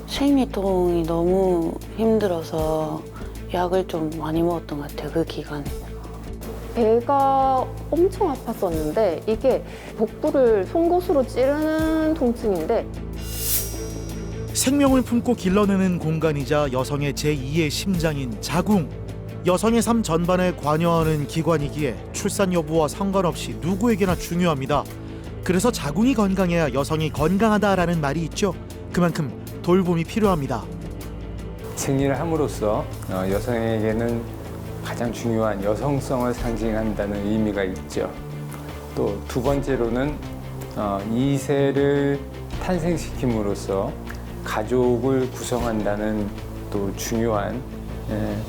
생리통이 너무 힘들어서 약을 좀 많이 먹었던 것 같아요, 그 기간에. 배가 엄청 아팠었는데 이게 복부를 송곳으로 찌르는 통증인데 생명을 품고 길러내는 공간이자 여성의 제2의 심장인 자궁. 여성의 삶 전반에 관여하는 기관이기에 출산 여부와 상관없이 누구에게나 중요합니다. 그래서 자궁이 건강해야 여성이 건강하다라는 말이 있죠. 그만큼 돌봄이 필요합니다. 생리를 함으로써 여성에게는 가장 중요한 여성성을 상징한다는 의미가 있죠. 또 두 번째로는 이세를 탄생시킴으로써 가족을 구성한다는 또 중요한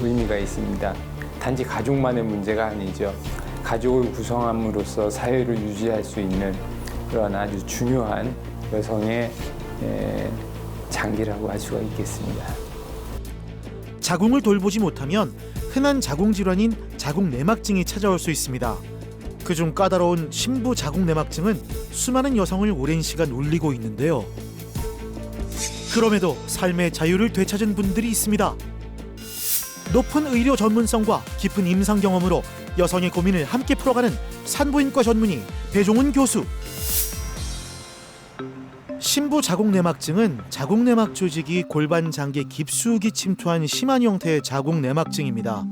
의미가 있습니다. 단지 가족만의 문제가 아니죠. 가족을 구성함으로써 사회를 유지할 수 있는 그런 아주 중요한 여성의 장기라고 할 수가 있겠습니다. 자궁을 돌보지 못하면 흔한 자궁 질환인 자궁내막증이 찾아올 수 있습니다. 그중 까다로운 신부 자궁내막증은 수많은 여성을 오랜 시간 울리고 있는데요. 그럼에도 삶의 자유를 되찾은 분들이 있습니다. 높은 의료 전문성과 깊은 임상 경험으로 여성의 고민을 함께 풀어가는 산부인과 전문의 배종훈 교수. 신부 자궁내막증은 자궁내막 조직이 골반 장기에 깊숙이 침투한 심한 형태의 자궁내막증입니다.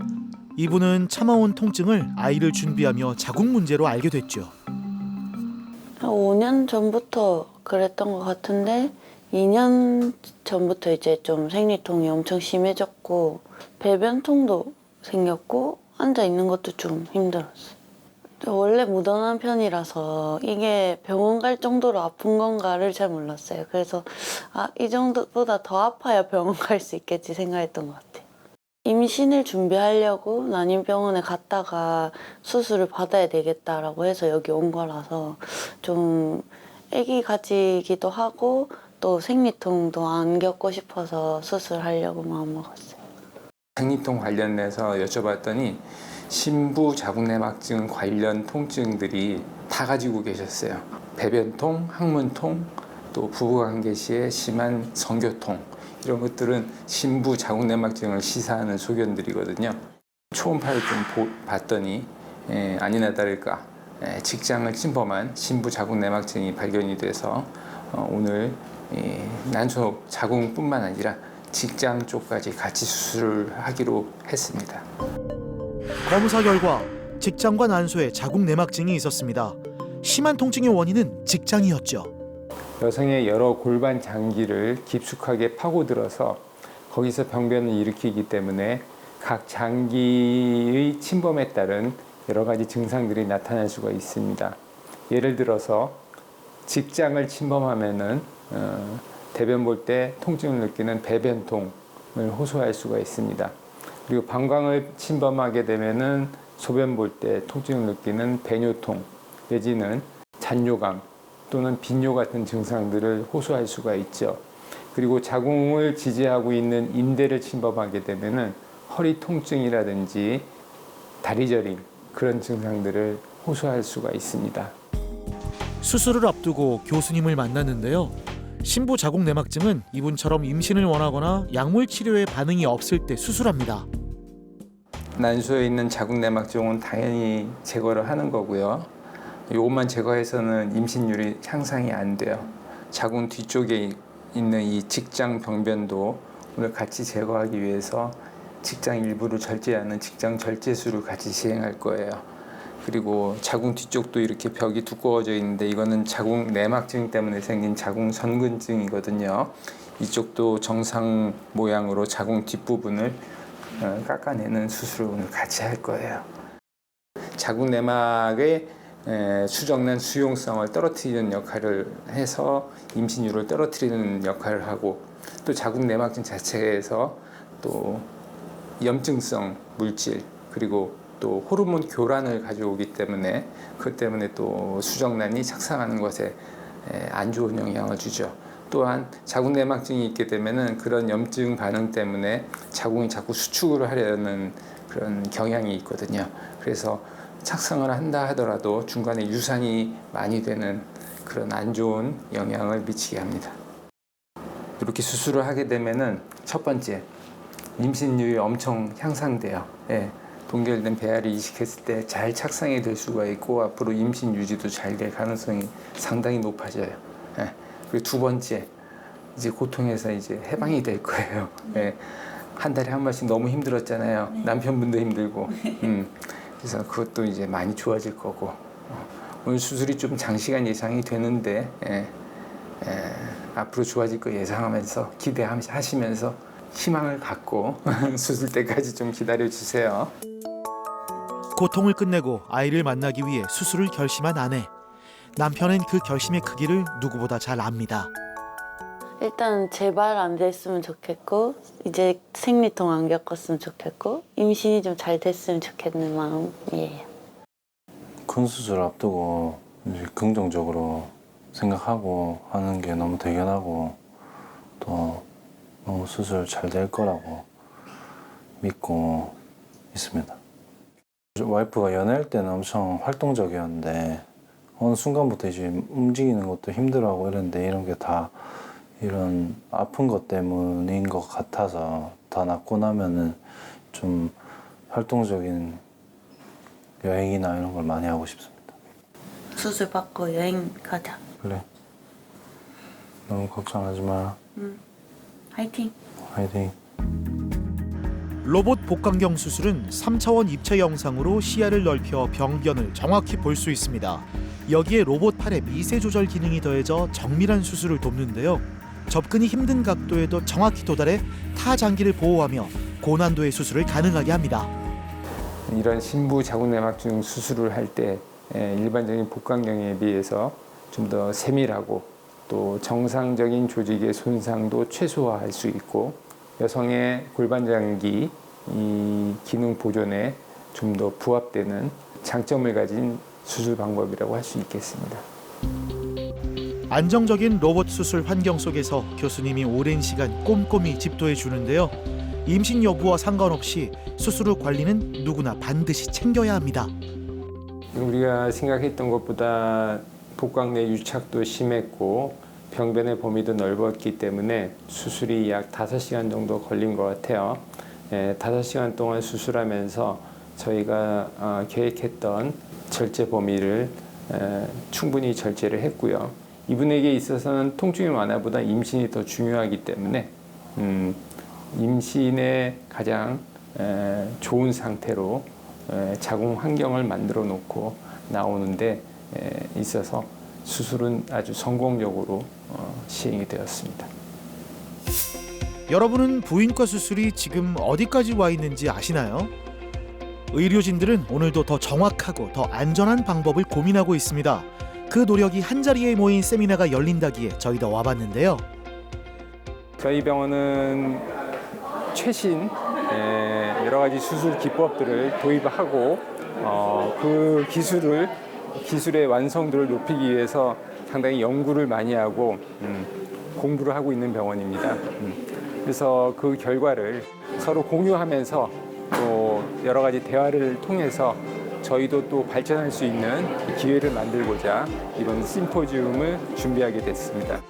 이분은 참아온 통증을 아이를 준비하며 자궁 문제로 알게 됐죠. 한 5년 전부터 그랬던 것 같은데 2년 전부터 이제 좀 생리통이 엄청 심해졌고 배변통도 생겼고 앉아 있는 것도 좀 힘들었어요. 원래 무던한 편이라서 이게 병원 갈 정도로 아픈 건가를 잘 몰랐어요. 그래서 이 정도보다 더 아파야 병원 갈 수 있겠지 생각했던 것 같아요. 임신을 준비하려고 난임병원에 갔다가 수술을 받아야 되겠다라고 해서 여기 온 거라서 좀 아기 가지기도 하고 또 생리통도 안 겪고 싶어서 수술하려고 마음먹었어요. 생리통 관련해서 여쭤봤더니 신부 자궁내막증 관련 통증들이 다 가지고 계셨어요. 배변통, 항문통, 또 부부관계 시에 심한 성교통 이런 것들은 신부 자궁내막증을 시사하는 소견들이거든요. 초음파를 좀 봤더니 아니나 다를까 직장을 침범한 신부 자궁내막증이 발견이 돼서 오늘 난소 자궁뿐만 아니라 직장 쪽까지 같이 수술을 하기로 했습니다. 검사 결과 직장과 난소에 자궁내막증이 있었습니다. 심한 통증의 원인은 직장이었죠. 여성의 여러 골반 장기를 깊숙하게 파고들어서 거기서 병변을 일으키기 때문에 각 장기의 침범에 따른 여러 가지 증상들이 나타날 수가 있습니다. 예를 들어서 직장을 침범하면은 대변 볼 때 통증을 느끼는 배변통을 호소할 수가 있습니다. 그리고 방광을 침범하게 되면은 소변 볼 때 통증을 느끼는 배뇨통 내지는 잔뇨감 또는 빈뇨 같은 증상들을 호소할 수가 있죠. 그리고 자궁을 지지하고 있는 인대를 침범하게 되면은 허리 통증이라든지 다리 저림 그런 증상들을 호소할 수가 있습니다. 수술을 앞두고 교수님을 만났는데요. 신부 자궁내막증은 이분처럼 임신을 원하거나 약물 치료에 반응이 없을 때 수술합니다. 난소에 있는 자궁내막증은 당연히 제거를 하는 거고요. 이것만 제거해서는 임신율이 향상이 안 돼요. 자궁 뒤쪽에 있는 이 직장 병변도 오늘 같이 제거하기 위해서 직장 일부를 절제하는 직장 절제술을 같이 시행할 거예요. 그리고 자궁 뒤쪽도 이렇게 벽이 두꺼워져 있는데 이거는 자궁 내막증 때문에 생긴 자궁 선근증이거든요. 이쪽도 정상 모양으로 자궁 뒷부분을 깎아내는 수술을 오늘 같이 할 거예요. 자궁 내막의 수정란 수용성을 떨어뜨리는 역할을 해서 임신율을 떨어뜨리는 역할을 하고 또 자궁 내막증 자체에서 또 염증성 물질 그리고 또 호르몬 교란을 가져오기 때문에 그것 때문에 또 수정란이 착상하는 것에 안 좋은 영향을 주죠. 또한 자궁내막증이 있게 되면은 그런 염증 반응 때문에 자궁이 자꾸 수축을 하려는 그런 경향이 있거든요. 그래서 착상을 한다 하더라도 중간에 유산이 많이 되는 그런 안 좋은 영향을 미치게 합니다. 이렇게 수술을 하게 되면은 첫 번째 임신율이 엄청 향상돼요. 예, 동결된 배아를 이식했을 때 잘 착상이 될 수가 있고 앞으로 임신 유지도 잘 될 가능성이 상당히 높아져요. 예, 그리고 두 번째 이제 고통에서 이제 해방이 될 거예요. 예, 한 달에 한 번씩 너무 힘들었잖아요. 남편분도 힘들고. 그래서 그것도 이제 많이 좋아질 거고. 오늘 수술이 좀 장시간 예상이 되는데 앞으로 좋아질 거 예상하면서 기대하시면서 희망을 갖고 수술 때까지 좀 기다려 주세요. 고통을 끝내고 아이를 만나기 위해 수술을 결심한 아내. 남편은 그 결심의 크기를 누구보다 잘 압니다. 일단 제발 안 됐으면 좋겠고 이제 생리통 안 겪었으면 좋겠고 임신이 좀 잘 됐으면 좋겠는 마음이에요. 큰 수술 앞두고 이제 긍정적으로 생각하고 하는 게 너무 대견하고 또 너무 수술 잘 될 거라고 믿고 있습니다. 와이프가 연애할 때는 엄청 활동적이었는데 어느 순간부터 이제 움직이는 것도 힘들어하고 이랬는데 이런 게 다 이런 아픈 것 때문인 것 같아서 다 낫고 나면은 좀 활동적인 여행이나 이런 걸 많이 하고 싶습니다. 수술 받고 여행 가자. 그래. 너무 걱정하지 마. 화이팅. 화이팅. 로봇 복강경 수술은 3차원 입체 영상으로 시야를 넓혀 병변을 정확히 볼 수 있습니다. 여기에 로봇 팔의 미세 조절 기능이 더해져 정밀한 수술을 돕는데요. 접근이 힘든 각도에도 정확히 도달해 타 장기를 보호하며 고난도의 수술을 가능하게 합니다. 이런 신부 자궁내막증 수술을 할 때 일반적인 복강경에 비해서 좀 더 세밀하고 또 정상적인 조직의 손상도 최소화할 수 있고 여성의 골반장기 이 기능 보존에 좀 더 부합되는 장점을 가진 수술 방법이라고 할 수 있겠습니다. 안정적인 로봇 수술 환경 속에서 교수님이 오랜 시간 꼼꼼히 집도해 주는데요. 임신 여부와 상관없이 수술 후 관리는 누구나 반드시 챙겨야 합니다. 우리가 생각했던 것보다 복강 내 유착도 심했고 병변의 범위도 넓었기 때문에 수술이 약 5시간 정도 걸린 것 같아요. 5시간 동안 수술하면서 저희가 계획했던 절제 범위를 충분히 절제를 했고요. 이분에게 있어서는 통증의 완화보다 임신이 더 중요하기 때문에 임신의 가장 좋은 상태로 자궁 환경을 만들어 놓고 나오는데 있어서 수술은 아주 성공적으로 시행이 되었습니다. 여러분은 부인과 수술이 지금 어디까지 와 있는지 아시나요? 의료진들은 오늘도 더 정확하고 더 안전한 방법을 고민하고 있습니다. 그 노력이 한자리에 모인 세미나가 열린다기에 저희도 와봤는데요. 저희 병원은 최신 여러 가지 수술 기법들을 도입하고 그 기술의 완성도를 높이기 위해서 상당히 연구를 많이 하고 공부를 하고 있는 병원입니다. 그래서 그 결과를 서로 공유하면서 또 여러 가지 대화를 통해서 저희도 또 발전할 수 있는 기회를 만들고자 이번 심포지움을 준비하게 됐습니다.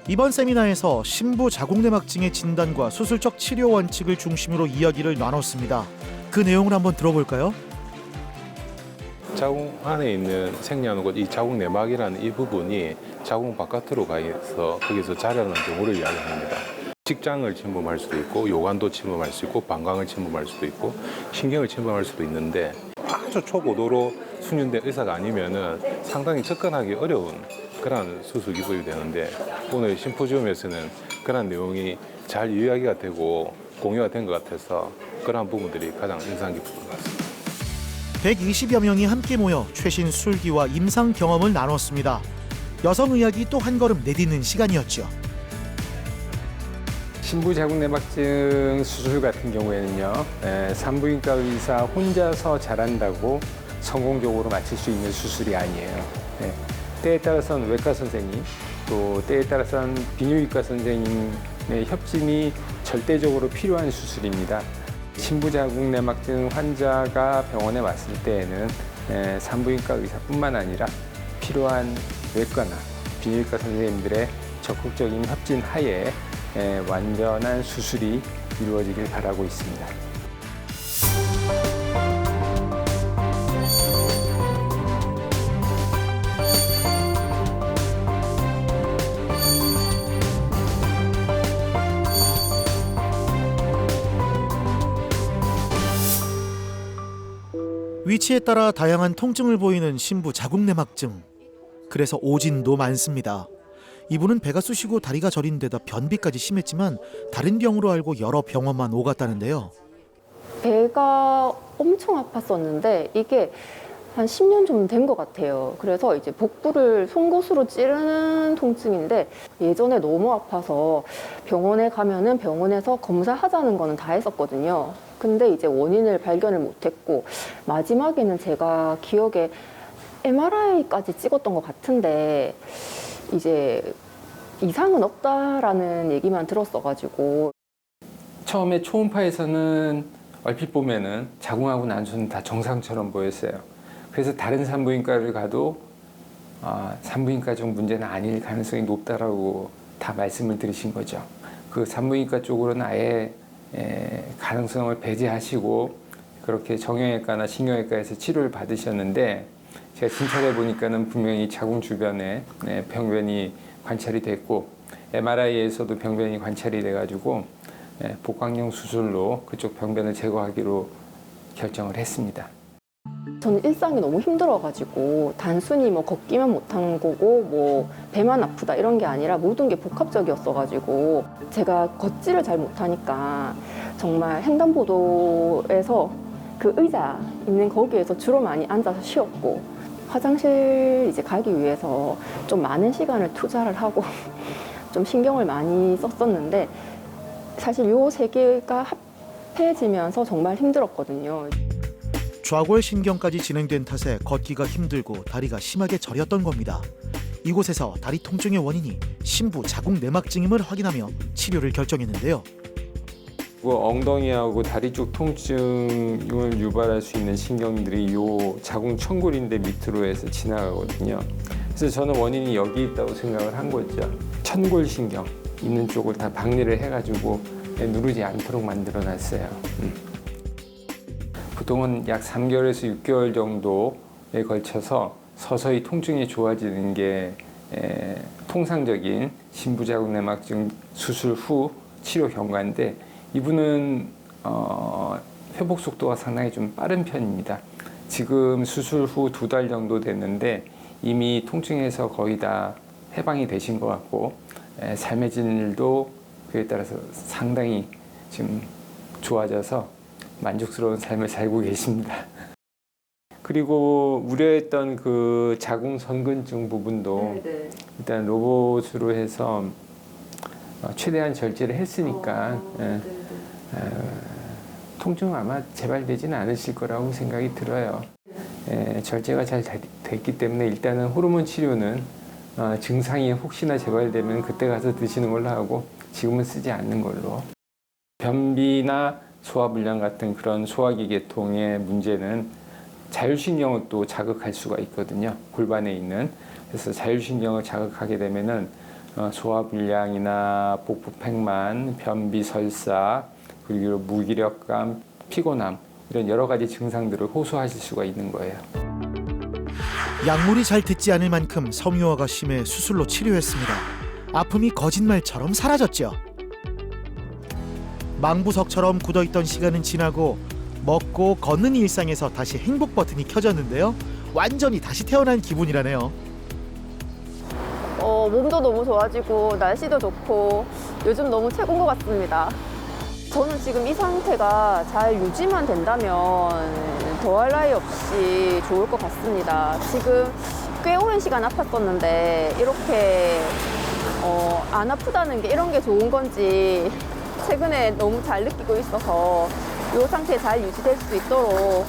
이번 세미나에서 신부 자궁내막증의 진단과 수술적 치료 원칙을 중심으로 이야기를 나눴습니다. 그 내용을 한번 들어볼까요? 자궁 안에 있는 생리하는 곳, 이 자궁 내막이라는 이 부분이 자궁 바깥으로 가 있어 거기서 자라는 경우를 이야기합니다. 직장을 침범할 수도 있고 요관도 침범할 수 있고 방광을 침범할 수도 있고 신경을 침범할 수도 있는데 아주 초고도로 숙련된 의사가 아니면은 상당히 접근하기 어려운 그런 수술 기법이 되는데 오늘 심포지움에서는 그런 내용이 잘 이야기가 되고 공유가 된 것 같아서 그런 부분들이 가장 인상 깊은 것 같습니다. 120여 명이 함께 모여 최신 술기와 임상 경험을 나눴습니다. 여성의학이 또 한 걸음 내딛는 시간이었죠. 신부 자궁내막증 수술 같은 경우에는요, 산부인과 의사 혼자서 잘한다고 성공적으로 마칠 수 있는 수술이 아니에요. 때에 따라서는 외과 선생님, 또 때에 따라서는 비뇨기과 선생님의 협진이 절대적으로 필요한 수술입니다. 신부 자궁내막증 환자가 병원에 왔을 때에는 산부인과 의사뿐만 아니라 필요한 외과나 비뇨기과 선생님들의 적극적인 협진 하에 완전한 수술이 이루어지길 바라고 있습니다. 위치에 따라 다양한 통증을 보이는 신부 자궁내막증. 그래서 오진도 많습니다. 이분은 배가 쑤시고 다리가 저린 데다 변비까지 심했지만 다른 병으로 알고 여러 병원만 오갔다는데요. 배가 엄청 아팠었는데 이게 한 10년 정도 된 것 같아요. 그래서 이제 복부를 송곳으로 찌르는 통증인데 예전에 너무 아파서 병원에 가면은 병원에서 검사하자는 거는 다 했었거든요. 근데 이제 원인을 발견을 못했고 마지막에는 제가 기억에 MRI까지 찍었던 것 같은데 이제 이상은 없다라는 얘기만 들었어가지고 처음에 초음파에서는 얼핏 보면은 자궁하고 난소는 다 정상처럼 보였어요. 그래서 다른 산부인과를 가도 산부인과 쪽 문제는 아닐 가능성이 높다라고 다 말씀을 드리신 거죠. 그 산부인과 쪽으로는 아예 가능성을 배제하시고 그렇게 정형외과나 신경외과에서 치료를 받으셨는데 제가 진찰해 보니까는 분명히 자궁 주변에 병변이 관찰이 됐고 MRI에서도 병변이 관찰이 돼가지고 복강령 수술로 그쪽 병변을 제거하기로 결정을 했습니다. 저는 일상이 너무 힘들어가지고 단순히 뭐 걷기만 못한 거고 뭐 배만 아프다 이런 게 아니라 모든 게 복합적이었어가지고 제가 걷지를 잘 못하니까 정말 횡단보도에서 그 의자 있는 거기에서 주로 많이 앉아서 쉬었고 화장실 이제 가기 위해서 좀 많은 시간을 투자를 하고 좀 신경을 많이 썼었는데 사실 요 세 개가 합해지면서 정말 힘들었거든요. 좌골신경까지 진행된 탓에 걷기가 힘들고 다리가 심하게 저렸던 겁니다. 이곳에서 다리 통증의 원인이 신부 자궁내막증임을 확인하며 치료를 결정했는데요. 엉덩이하고 다리 쪽 통증을 유발할 수 있는 신경들이 요 자궁 천골인대 밑으로 해서 지나가거든요. 그래서 저는 원인이 여기 있다고 생각을 한 거죠. 천골신경 있는 쪽을 다 박리를 해가지고 누르지 않도록 만들어놨어요. 보통은 약 3개월에서 6개월 정도에 걸쳐서 서서히 통증이 좋아지는 게 통상적인 신부자궁내막증 수술 후 치료 경과인데 이분은 회복 속도가 상당히 좀 빠른 편입니다. 지금 수술 후 2달 정도 됐는데 이미 통증에서 거의 다 해방이 되신 것 같고 삶의 질도 그에 따라서 상당히 지금 좋아져서 만족스러운 삶을 살고 계십니다. 그리고 우려했던 그 자궁 선근증 부분도 일단 로봇으로 해서 최대한 절제를 했으니까 통증은 아마 재발되지는 않으실 거라고 생각이 들어요. 절제가 잘 됐기 때문에 일단은 호르몬 치료는 증상이 혹시나 재발되면 그때 가서 드시는 걸로 하고 지금은 쓰지 않는 걸로. 변비나 소화불량 같은 그런 소화기 계통의 문제는 자율신경을 또 자극할 수가 있거든요. 골반에 있는. 그래서 자율신경을 자극하게 되면은 소화불량이나 복부팽만, 변비, 설사, 그리고 무기력감, 피곤함 이런 여러 가지 증상들을 호소하실 수가 있는 거예요. 약물이 잘 듣지 않을 만큼 섬유화가 심해 수술로 치료했습니다. 아픔이 거짓말처럼 사라졌죠. 망부석처럼 굳어있던 시간은 지나고 먹고 걷는 일상에서 다시 행복 버튼이 켜졌는데요. 완전히 다시 태어난 기분이라네요. 몸도 너무 좋아지고 날씨도 좋고 요즘 너무 최고인 것 같습니다. 저는 지금 이 상태가 잘 유지만 된다면 더할 나위 없이 좋을 것 같습니다. 지금 꽤 오랜 시간 아팠었는데 이렇게 안 아프다는 게 이런 게 좋은 건지 최근에 너무 잘 느끼고 있어서 이 상태 잘 유지될 수 있도록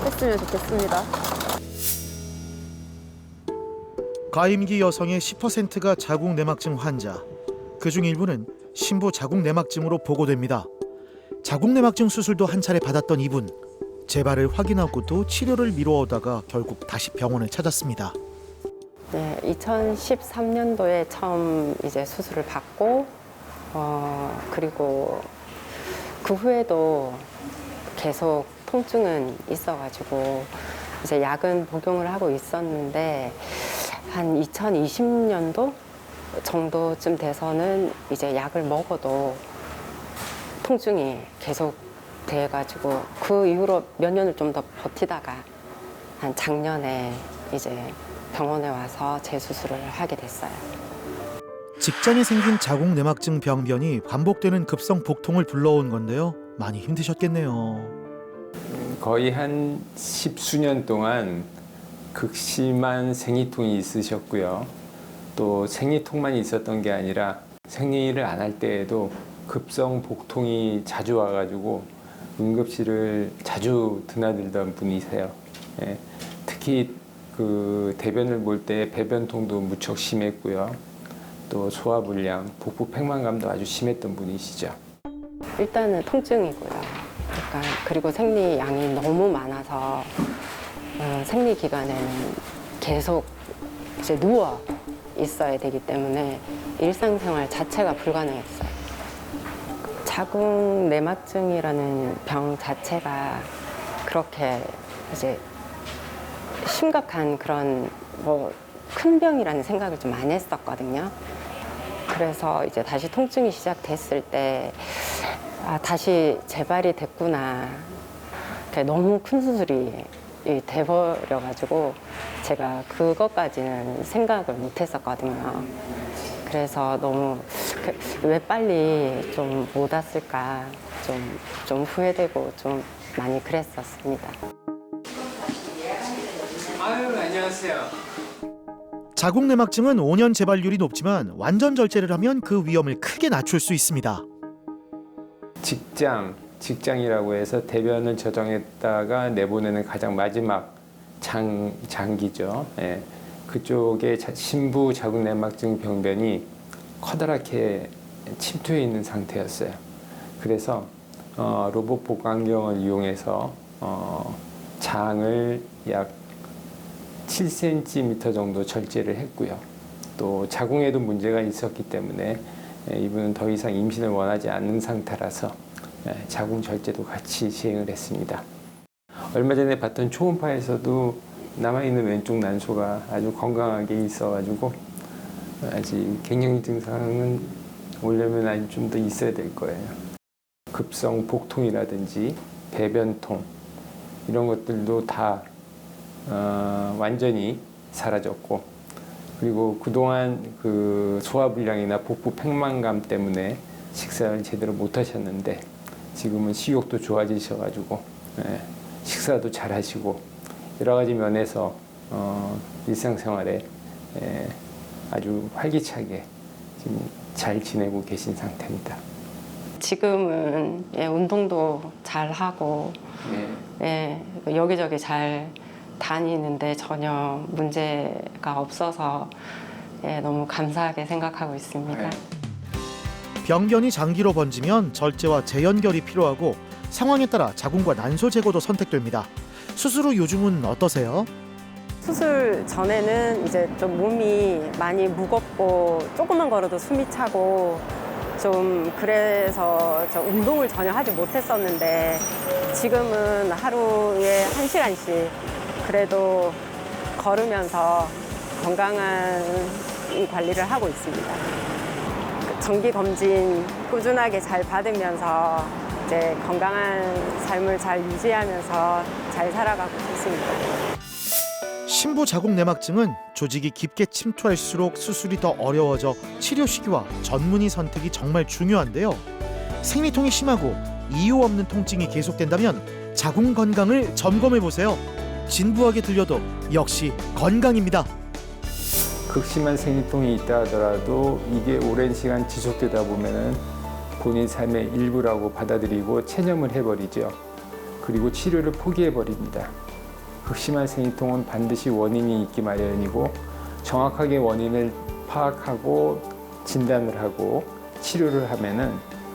했으면 좋겠습니다. 가임기 여성의 10%가 자궁내막증 환자. 그중 일부는 신부 자궁내막증으로 보고됩니다. 자궁내막증 수술도 한 차례 받았던 이분. 재발을 확인하고도 치료를 미뤄오다가 결국 다시 병원을 찾았습니다. 네, 2013년도에 처음 이제 수술을 받고, 그리고 그 후에도 계속 통증은 있어가지고 이제 약은 복용을 하고 있었는데 한 2020년도 정도쯤 돼서는 이제 약을 먹어도 통증이 계속 돼가지고 그 이후로 몇 년을 좀 더 버티다가 한 작년에 이제 병원에 와서 재수술을 하게 됐어요. 직장에 생긴 자궁내막증 병변이 반복되는 급성 복통을 불러온 건데요. 많이 힘드셨겠네요. 거의 한 10수년 동안 극심한 생리통이 있으셨고요. 또 생리통만 있었던 게 아니라 생리를 안 할 때에도 급성 복통이 자주 와가지고 응급실을 자주 드나들던 분이세요. 예. 특히 그 대변을 볼 때 배변통도 무척 심했고요. 또 소화불량, 복부 팽만감도 아주 심했던 분이시죠. 일단은 통증이고요. 그리고 생리 양이 너무 많아서 생리 기간에는 계속 이제 누워 있어야 되기 때문에 일상생활 자체가 불가능했어요. 자궁내막증이라는 병 자체가 그렇게 이제 심각한 그런 뭐 큰 병이라는 생각을 좀 많이 했었거든요. 그래서 이제 다시 통증이 시작됐을 때 다시 재발이 됐구나. 너무 큰 수술이 돼버려가지고 제가 그것까지는 생각을 못 했었거든요. 그래서 너무 왜 빨리 좀 못 왔을까 좀 후회되고 좀 많이 그랬었습니다. 아유, 안녕하세요. 자궁내막증은 5년 재발률이 높지만 완전 절제를 하면 그 위험을 크게 낮출 수 있습니다. 직장이라고 해서 대변을 저장했다가 내보내는 가장 마지막 장기죠. 예. 그쪽에 신부 자궁내막증 병변이 커다랗게 침투해 있는 상태였어요. 그래서 로봇 복강경을 이용해서 장을 약 7cm 정도 절제를 했고요. 또 자궁에도 문제가 있었기 때문에 이분은 더 이상 임신을 원하지 않는 상태라서 자궁 절제도 같이 시행을 했습니다. 얼마 전에 봤던 초음파에서도 남아있는 왼쪽 난소가 아주 건강하게 있어가지고 아직 갱년기 증상은 오려면 아직 좀 더 있어야 될 거예요. 급성 복통이라든지 배변통 이런 것들도 다 완전히 사라졌고, 그리고 그동안 그 소화불량이나 복부 팽만감 때문에 식사를 제대로 못 하셨는데 지금은 식욕도 좋아지셔가지고 식사도 잘 하시고 여러 가지 면에서 일상생활에 아주 활기차게 지금 잘 지내고 계신 상태입니다. 지금은 운동도 잘 하고 여기저기 잘 다니는데 전혀 문제가 없어서 너무 감사하게 생각하고 있습니다. 병변이 장기로 번지면 절제와 재연결이 필요하고 상황에 따라 자궁과 난소 제거도 선택됩니다. 수술 후 요즘은 어떠세요? 수술 전에는 이제 좀 몸이 많이 무겁고 조금만 걸어도 숨이 차고 좀 그래서 저 운동을 전혀 하지 못했었는데 지금은 하루에 1시간씩 그래도 걸으면서 건강한 관리를 하고 있습니다. 정기 검진 꾸준하게 잘 받으면서 이제 건강한 삶을 잘 유지하면서 잘 살아가고 있습니다. 신부 자궁내막증은 조직이 깊게 침투할수록 수술이 더 어려워져 치료 시기와 전문의 선택이 정말 중요한데요. 생리통이 심하고 이유 없는 통증이 계속된다면 자궁 건강을 점검해 보세요. 진부하게 들려도 역시 건강입니다. 극심한 생리통이 있다 하더라도 이게 오랜 시간 지속되다 보면은 본인 삶의 일부라고 받아들이고 체념을 해버리죠. 그리고 치료를 포기해버립니다. 극심한 생리통은 반드시 원인이 있기 마련이고 정확하게 원인을 파악하고 진단을 하고 치료를 하면은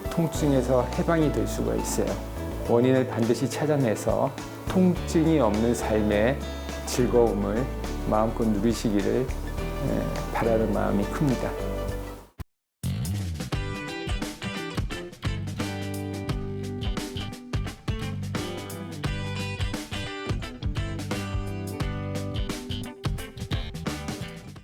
통증에서 해방이 될 수가 있어요. 원인을 반드시 찾아내서 통증이 없는 삶의 즐거움을 마음껏 누리시기를 바라는 마음이 큽니다.